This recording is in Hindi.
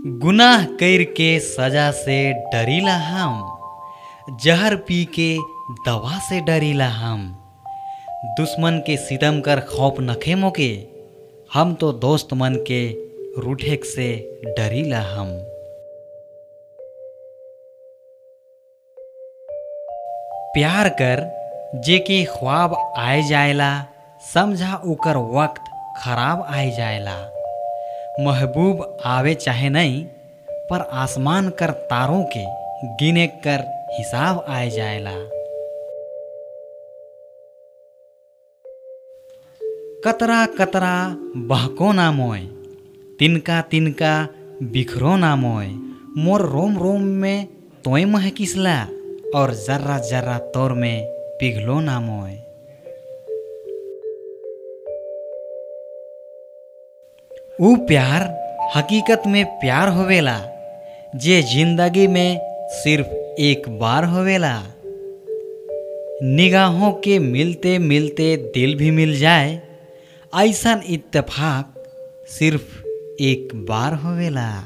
गुनाह कर के सजा से डरीला हम, जहर पी के दवा से डरीला हम। दुश्मन के सितम कर खौफ नखे मोके, हम तो दोस्त मन के रूठेक से डरीला हम। प्यार कर जे के ख्वाब आए जाएला, समझा उकर वक्त खराब आए जाएला। महबूब आवे चाहे नहीं, पर आसमान कर तारों के गिने कर हिसाब आए जाएला। कतरा कतरा बहको ना मोय, तिनका तिनका बिखरो ना मोय। मोर रोम रोम में तोय महकिसला, और जर्रा जर्रा तोर में पिघलो ना मोय। ऊ प्यार हकीकत में प्यार होवेला, जे जिंदगी में सिर्फ एक बार होवेला। निगाहों के मिलते मिलते दिल भी मिल जाए, ऐसन इत्तेफाक सिर्फ एक बार होवेला।